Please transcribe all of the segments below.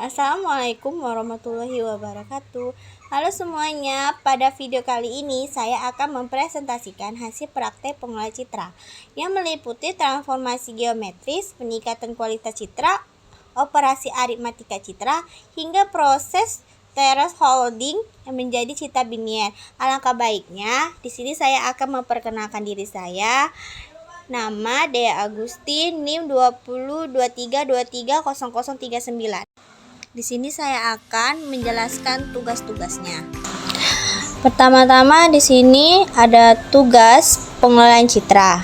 Assalamualaikum warahmatullahi wabarakatuh. Halo semuanya, pada video kali ini saya akan mempresentasikan hasil praktek pengelola citra yang meliputi transformasi geometris, peningkatan kualitas citra, operasi aritmatika citra, hingga proses thresholding yang menjadi citra binier. Alangkah baiknya di sini saya akan memperkenalkan diri saya. Nama Dea Agustin, NIM 2023230039. Di sini saya akan menjelaskan tugas-tugasnya. Pertama-tama di sini ada tugas pengelolaan citra.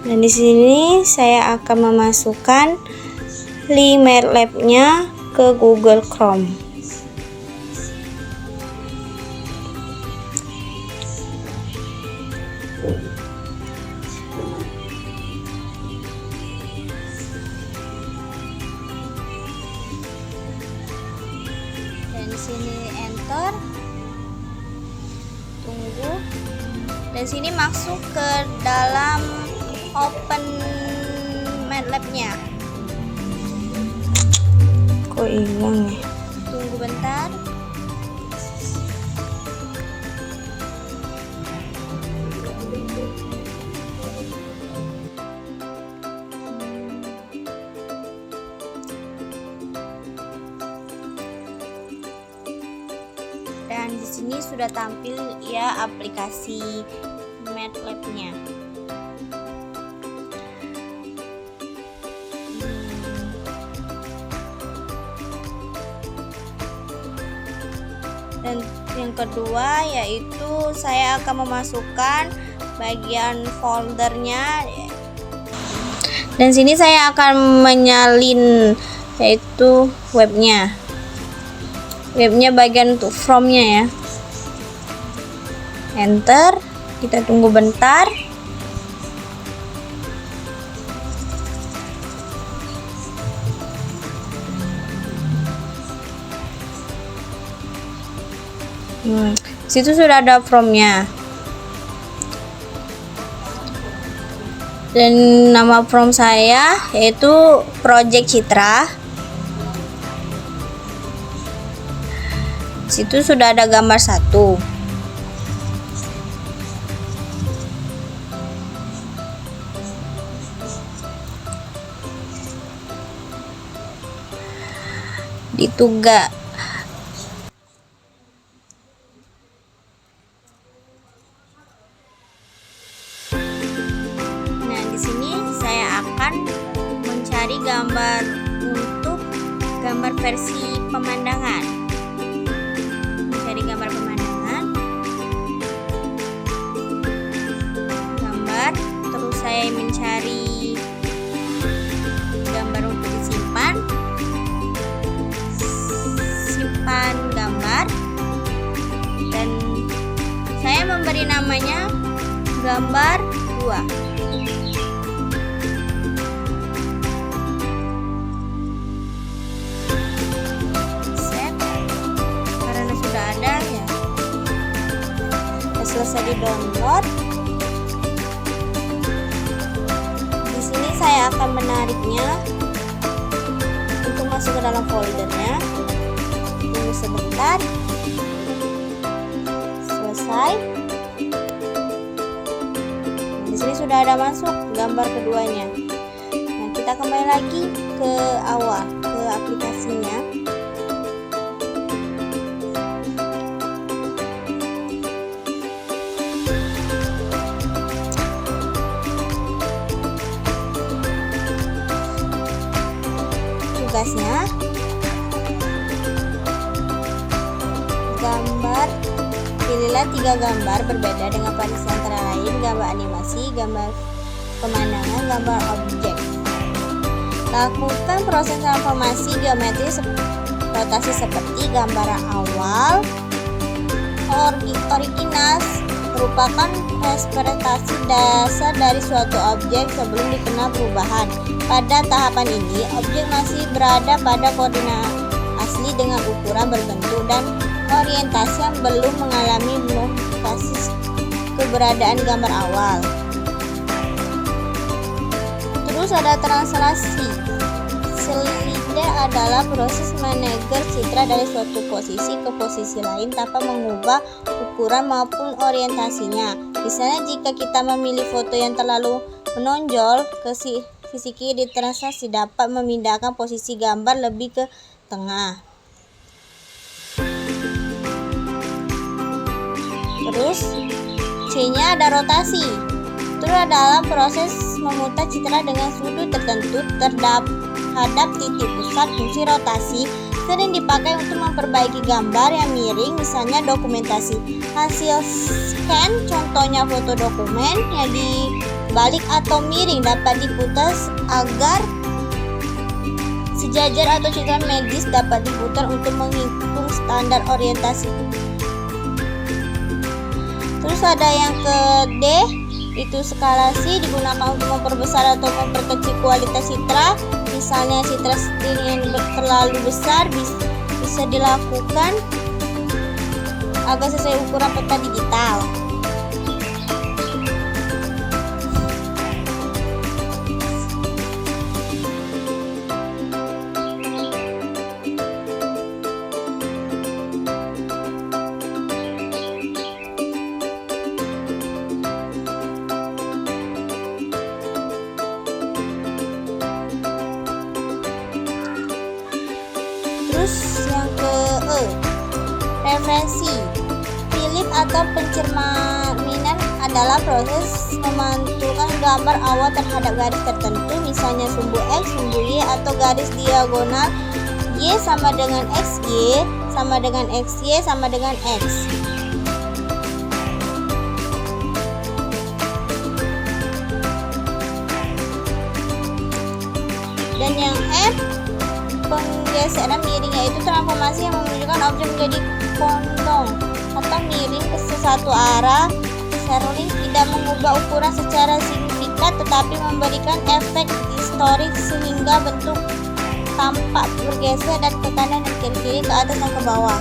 Dan di sini saya akan memasukkan link MATLAB-nya ke Google Chrome. Dan di sini enter, tunggu, dan sini masuk ke dalam open MATLAB-nya. Kok hilang ya? Tunggu bentar. Dan di sini sudah tampil ya aplikasi MATLAB-nya. Dan yang kedua yaitu saya akan memasukkan bagian foldernya. Dan sini saya akan menyalin yaitu webnya bagian untuk from-nya ya. Enter, kita tunggu bentar. Situ sudah ada from-nya. Dan nama from saya yaitu Project Citra. Situ sudah ada gambar satu. Di tugas. Nah, di sini saya akan mencari gambar untuk gambar versi pemandangan. Gambar pemandangan, terus saya mencari gambar untuk disimpan, simpan gambar, dan saya memberi namanya gambar 2. Selesai di download. Di sini saya akan menariknya untuk masuk ke dalam foldernya. Tunggu sebentar. Selesai. Di sini sudah ada masuk gambar keduanya. Nah, kita kembali lagi ke awal, ke aplikasinya. Tugasnya gambar, pilihlah 3 gambar berbeda dengan variasi antara lain gambar animasi, gambar pemandangan, gambar objek. Lakukan proses transformasi geometris rotasi seperti gambar awal. Original merupakan representasi dasar dari suatu objek sebelum dikenal perubahan. Pada tahapan ini, objek masih berada pada koordinat asli dengan ukuran berbentuk dan orientasi yang belum mengalami modifikasi keberadaan gambar awal. Terus ada translasi. adalah proses meneger citra dari suatu posisi ke posisi lain tanpa mengubah ukuran maupun orientasinya. Misalnya jika kita memilih foto yang terlalu menonjol ke sisi kiri, translasi dapat memindahkan posisi gambar lebih ke tengah. Terus C-nya ada rotasi. Itu adalah proses memutar citra dengan sudut tertentu terhadap titik pusat. Fungsi rotasi sering dipakai untuk memperbaiki gambar yang miring, misalnya dokumentasi. Hasil scan, contohnya foto dokumen yang dibalik atau miring, dapat diputar agar sejajar, atau citra medis dapat diputar untuk menghitung standar orientasi. Terus ada yang ke D, itu skalasi, digunakan untuk memperbesar atau memperkecil kualitas citra. Misalnya citra yang terlalu besar bisa dilakukan agar sesuai ukuran peta digital. Terus yang ke E, referensi. Filip atau pencerminan adalah proses memantulkan gambar awal terhadap garis tertentu, misalnya sumbu X, sumbu Y, atau garis diagonal Y sama dengan XY sama dengan XY sama dengan X. Dan yang F, penggeseran miring, yaitu transformasi yang menunjukkan objek menjadi kondong atau miring ke satu arah. Serling tidak mengubah ukuran secara signifikan, tetapi memberikan efek distorik sehingga bentuk tampak bergeser dan ke kanan dan ke kiri, ke atas dan ke bawah.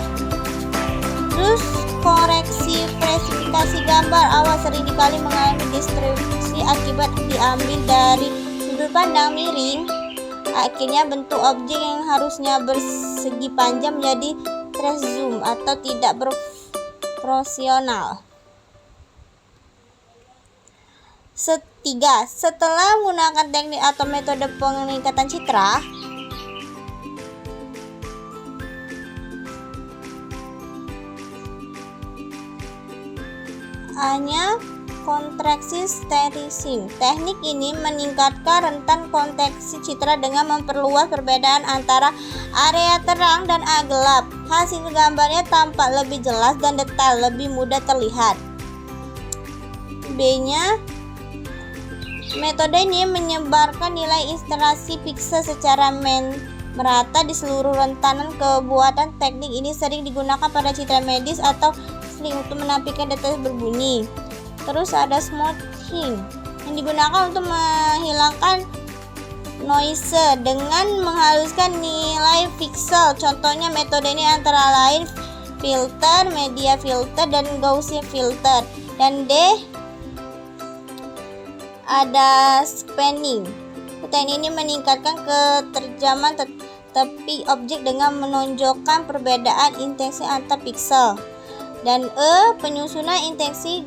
Terus koreksi presifikasi gambar awal sering dikali mengalami distorsi akibat diambil dari sudut pandang miring. Akhirnya bentuk objek yang harusnya bersegi panjang menjadi trace zoom atau tidak proporsional. Ketiga, setelah menggunakan teknik atau metode peningkatan citra, hanya kontraksi stereotyping. Teknik ini meningkatkan rentan kontraksi citra dengan memperluas perbedaan antara area terang dan gelap. Hasil gambarnya tampak lebih jelas dan detail, lebih mudah terlihat. B-nya, metode ini menyebarkan nilai interaksi piksel secara merata di seluruh rentanan kebuatan. Teknik ini sering digunakan pada citra medis atau sling untuk menampilkan detail berbunyi. Terus ada smoothing yang digunakan untuk menghilangkan noise dengan menghaluskan nilai piksel. Contohnya metode ini antara lain filter, media filter, dan Gaussian filter. Dan D, ada spanning. Teknik ini meningkatkan keterjaman tepi objek dengan menonjolkan perbedaan intensi antar piksel. Dan E, penyusunan intensi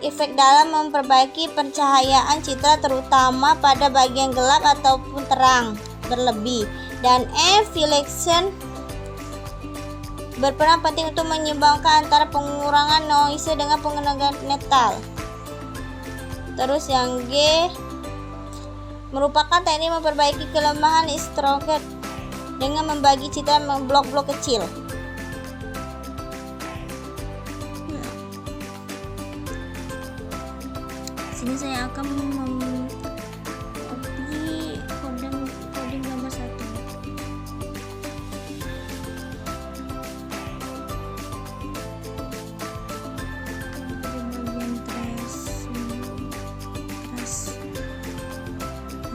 efek dalam memperbaiki pencahayaan citra, terutama pada bagian gelap ataupun terang berlebih. Dan F, filtration berperan penting untuk menyeimbangkan antara pengurangan noise dengan pengenangan netal. Terus yang G, merupakan teknik memperbaiki kelemahan stroke dengan membagi citra blok-blok kecil. Sini saya akan copy coding gambar 1. Di bagian trace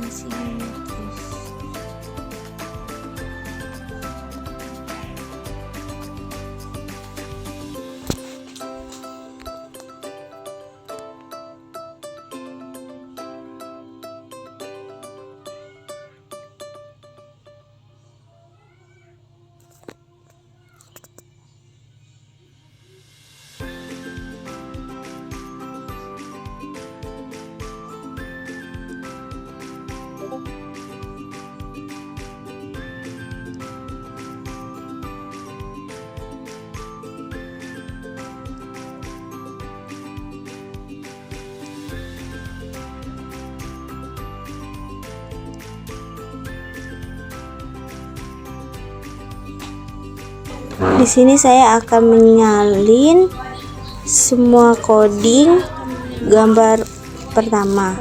asimetris. Di sini saya akan menyalin semua coding gambar pertama.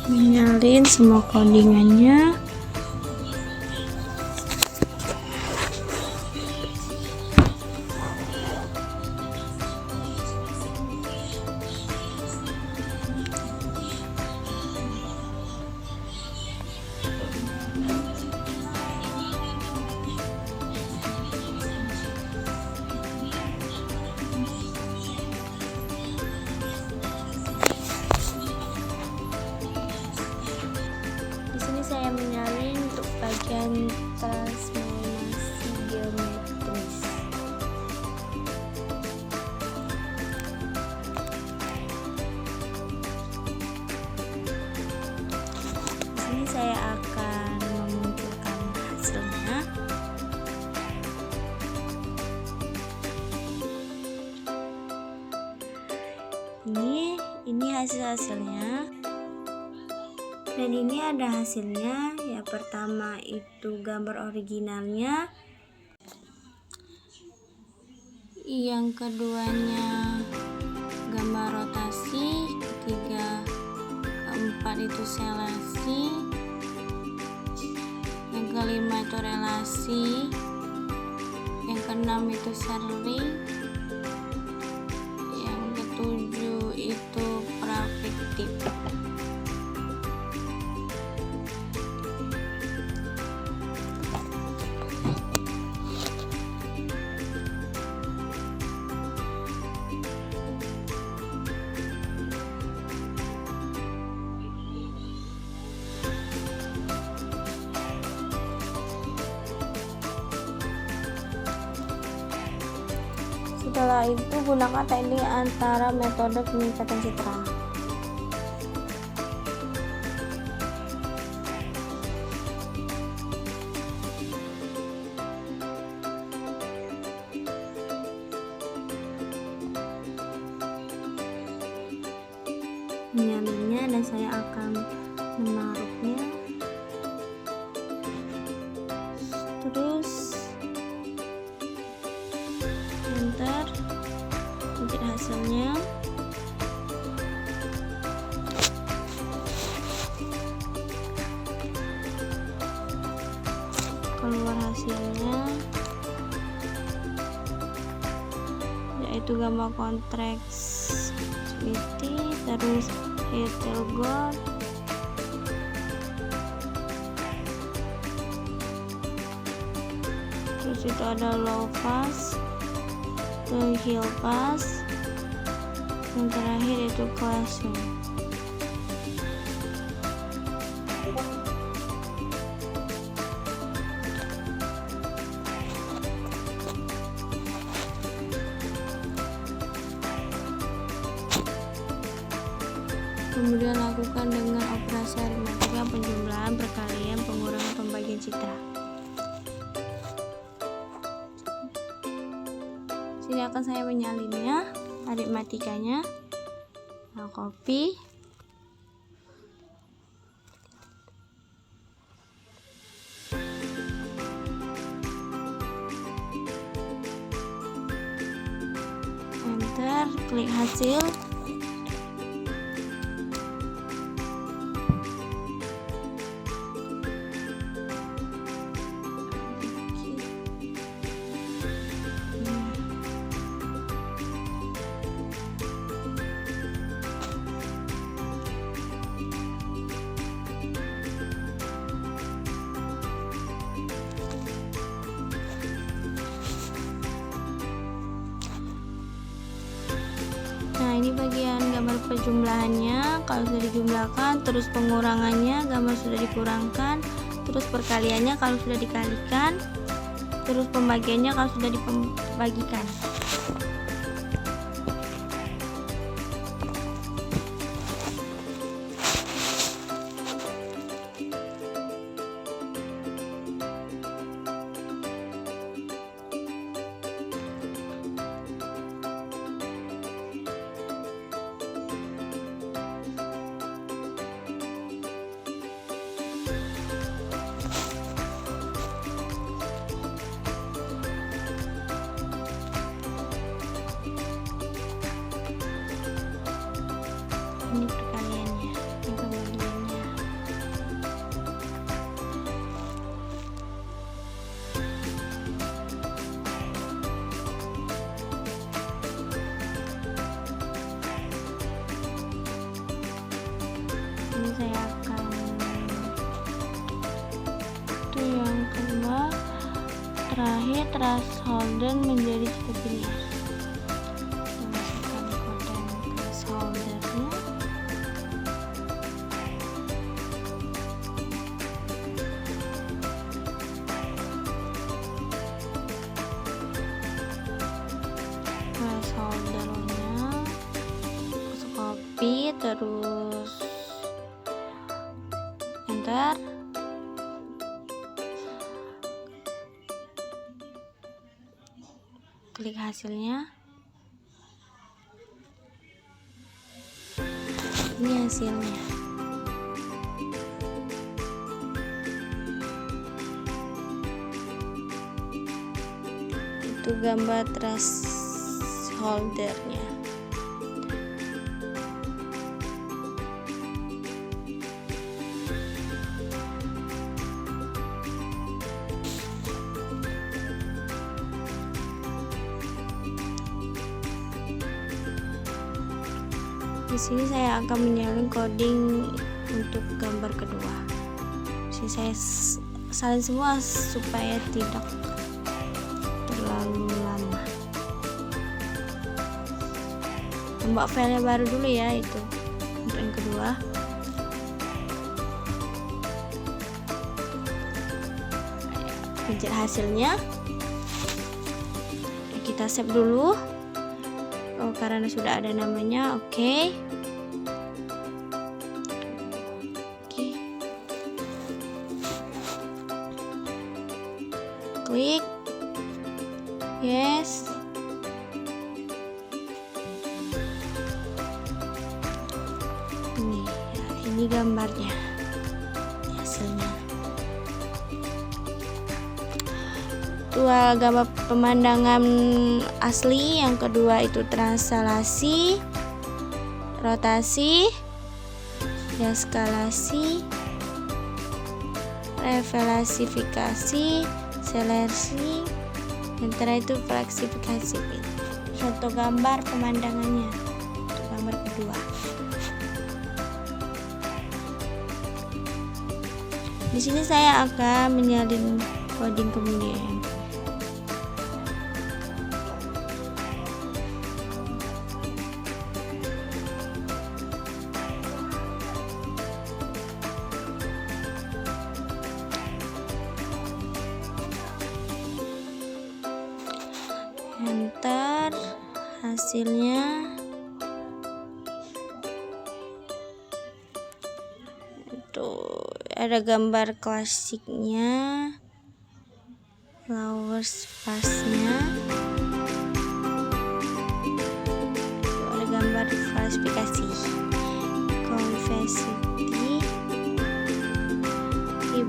Menyalin semua codingannya. Di sini saya menyalin untuk bagian transformasi geometris. Di sini saya akan memunculkan hasilnya. Ini hasilnya. Dan ini ada hasilnya. Yang pertama itu gambar originalnya, yang keduanya gambar rotasi, ketiga keempat itu selasi, yang kelima itu relasi, yang keenam itu sering, yang ketujuh itu perspektif. Setelah itu gunakan teknik antara metode peningkatan citra. Menyalinnya dan saya akan menaruhnya. Terus enter, bikin hasilnya. Keluar hasilnya, yaitu gambar konteks seperti, terus detail gold, terus itu ada low pass, hill pass, yang terakhir itu classroom. Kemudian lakukan dengan operasi aritmatika penjumlahan, perkalian, pengurangan, pembagian citra. Sini akan saya menyalinnya, aritmatikanya. Nah, copy. Enter, klik hasil. Nah, ini bagian gambar penjumlahannya. Kalau sudah dijumlahkan, terus pengurangannya, gambar sudah dikurangkan, terus perkaliannya kalau sudah dikalikan, terus pembagiannya kalau sudah dibagikan. Ini perkaliannya, ini pembagiannya. Ini saya akan itu yang kedua, terakhir thresholder menjadi seperti ini. Masukkan kode thresholdernya. Thresholdernya copy, terus enter. Klik hasilnya. Ini hasilnya. Itu gambar thresholdernya. Di sini saya akan menyalin coding untuk gambar kedua. Sini saya salin semua supaya tidak terlalu lama. Tambah filenya baru dulu ya, itu untuk yang kedua. Pencet hasilnya. Kita save dulu. Oh, karena sudah ada namanya. Oke. Klik yes. Ini gambarnya, hasilnya. Dua gambar pemandangan asli, yang kedua itu translasi, rotasi, deskalasi, revelasifikasi, seleksi, dan terakhir itu fleksifikasi. Contoh gambar pemandangannya, untuk gambar kedua. Di sini saya akan menyalin coding kemudian. Enter hasilnya. Tuh ada gambar klasiknya, flowers vase-nya. Tuh ada gambar klasifikasi, convexity,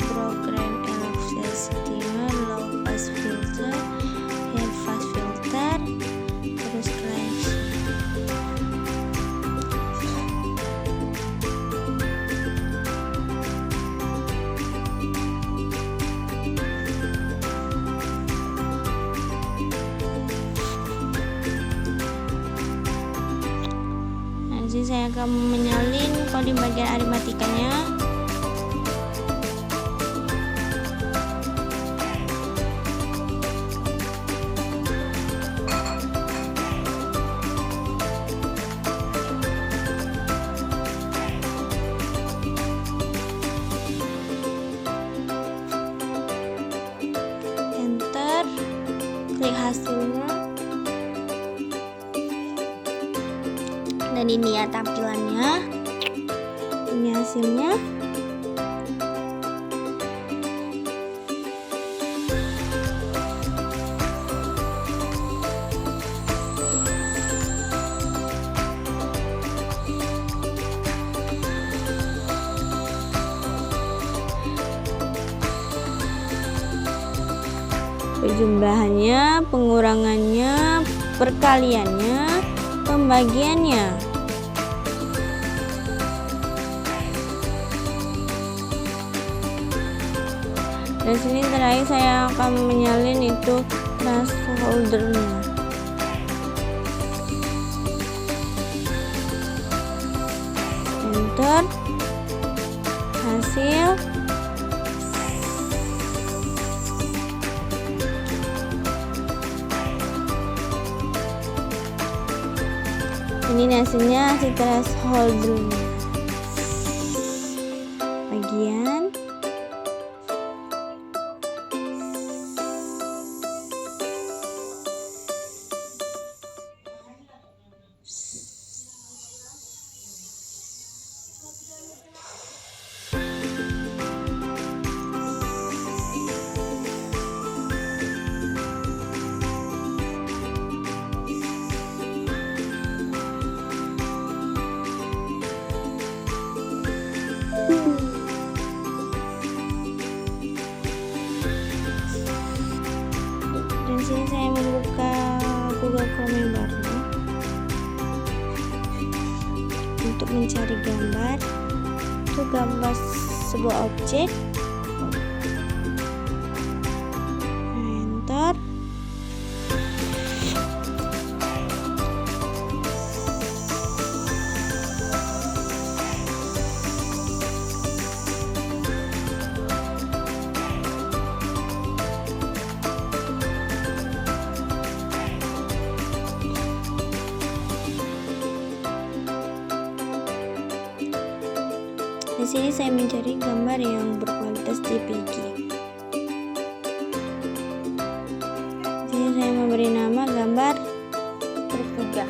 program elapsity, low pass filter, high pass filter, terus clash. Nanti saya akan menyalin coding bagian aritmatikanya. Dan ini ya tampilannya, ini hasilnya. Penjumlahannya, pengurangannya, perkaliannya, pembagiannya. Dan sini terakhir saya akan menyalin itu thresholdernya. Enter, hasil. Ini hasilnya si thresholder bagian. Dan sini saya membuka Google Chrome yang baru untuk mencari gambar. Itu gambar sebuah objek. Enter. Di sini saya mencari gambar yang berkualitas JPG. Di sini saya memberi nama gambar tertuga.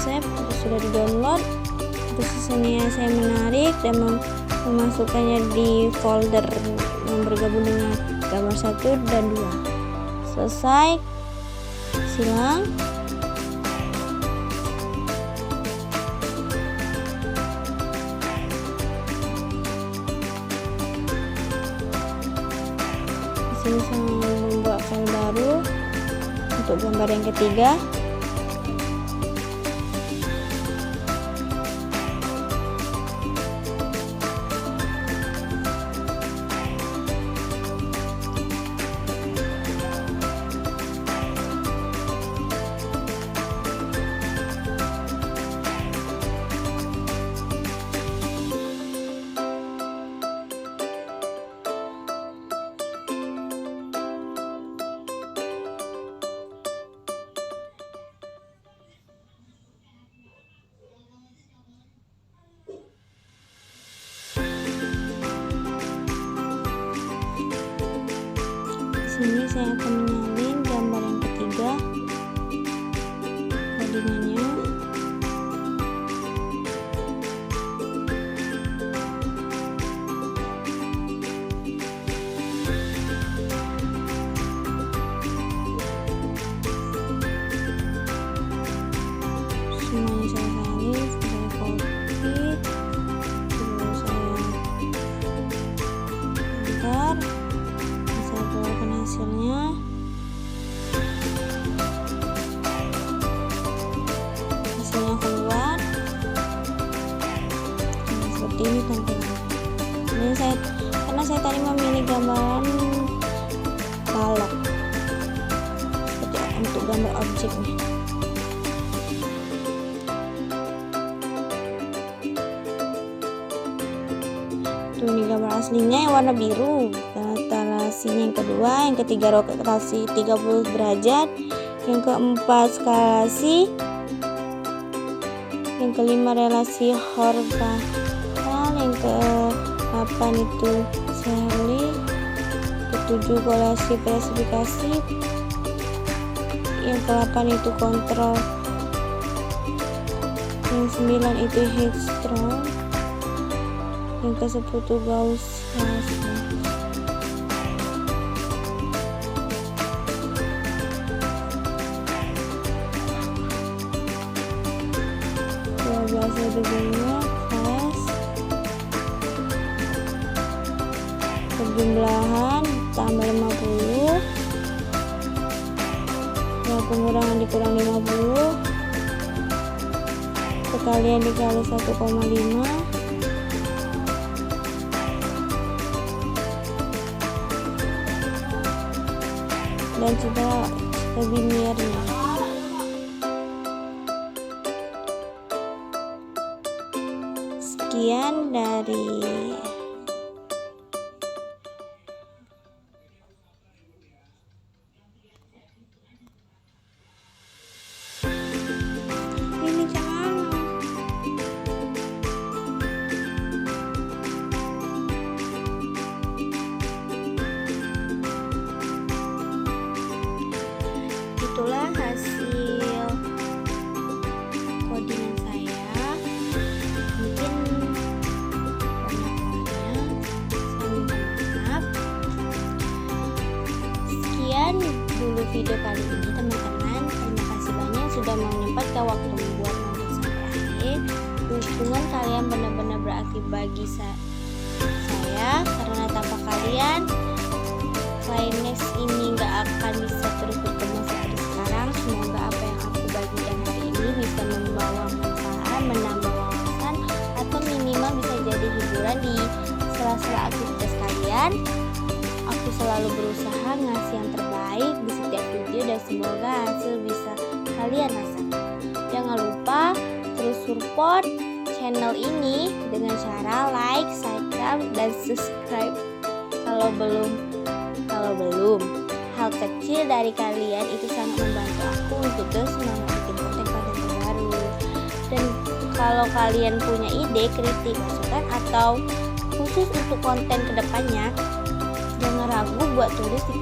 Save, sudah di-download. Terus sini saya menarik dan memasukkannya di folder yang bergabung dengan gambar 1 dan 2. Selesai, silang. Di sini saya membuat file baru untuk gambar yang ketiga. Sini saya akan menyalin gambar yang ketiga, bandingannya. Semuanya saya salin, saya copy, terus saya enter. Hasilnya keluar seperti ini tampilannya. Ini karena saya tadi memilih gambaran balok seperti untuk gambar objeknya. Tuh, ini gambar aslinya yang warna biru. Skalasinya yang kedua, yang ketiga rotasi 30 derajat, yang keempat skalasi, yang kelima relasi horizontal, yang ke-8 itu Sally. Ketujuh kolasi klasifikasi. Yang ke-8 itu kontrol. Yang 9 itu headstrong. Yang ke-10 itu Gaussian. Biasa debunya fast. Perjumlahan tambah 50. Nah, pengurangan dikurang 50. Sekalian dikali 1,5. Dan sudah biniernya. Sekian dari ini jangan. Itulah hasil codingan saya. Mungkin sekian dulu video kali ini teman-teman. Terima kasih banyak sudah mau menyempatkan waktu membuat nonton sampai akhir. Dukungan kalian benar-benar berarti bagi saya, karena tanpa kalian Klainex ini gak akan bisa terus berkembang seperti sekarang. Semoga apa yang aku bagikan hari ini bisa membawa manfaat, menambah wawasan, atau minimal bisa jadi hiburan di sela-sela aktivitas kalian. Aku selalu berusaha ngasih yang terbaik di setiap video dan semoga hasil bisa kalian rasakan. Jangan lupa terus support channel ini dengan cara like, dan subscribe kalau belum. Hal kecil dari kalian itu sangat membantu aku untuk terus semangat bikin konten-konten terbaru. Dan kalau kalian punya ide, kritik, masukan, atau khusus untuk konten kedepannya, jangan ragu buat tulis di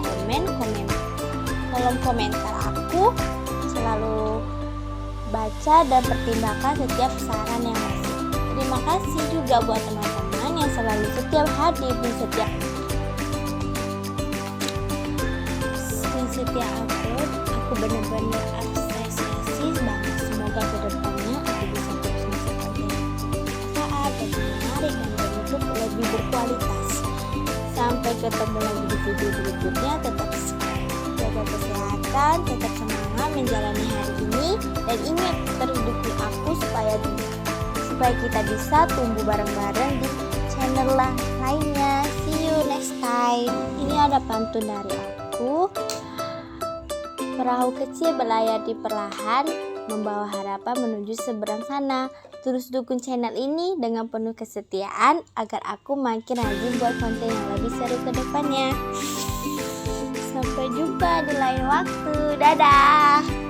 kolom komentar. Aku selalu baca dan pertimbangkan setiap saran yang masuk. Terima kasih juga buat teman-teman yang selalu setiap hadir di setiap upload. Aku benar-benar apresiasi banget. Semoga kedepannya aku bisa terus ngasih konten bermanfaat dan menarik dan berbentuk lebih berkualitas. Sampai ketemu lagi di video berikutnya. Tetap jaga kesehatan, tetap semangat menjalani hari ini, dan ingat terus dukung aku supaya kita bisa tumbuh bareng-bareng di channel lainnya. See you next time. Ini ada pantun dari aku. Perahu kecil berlayar di perlahan, membawa harapan menuju seberang sana. Terus dukung channel ini dengan penuh kesetiaan agar aku makin rajin buat konten yang lebih seru ke depannya. Sampai jumpa di lain waktu. Dadah.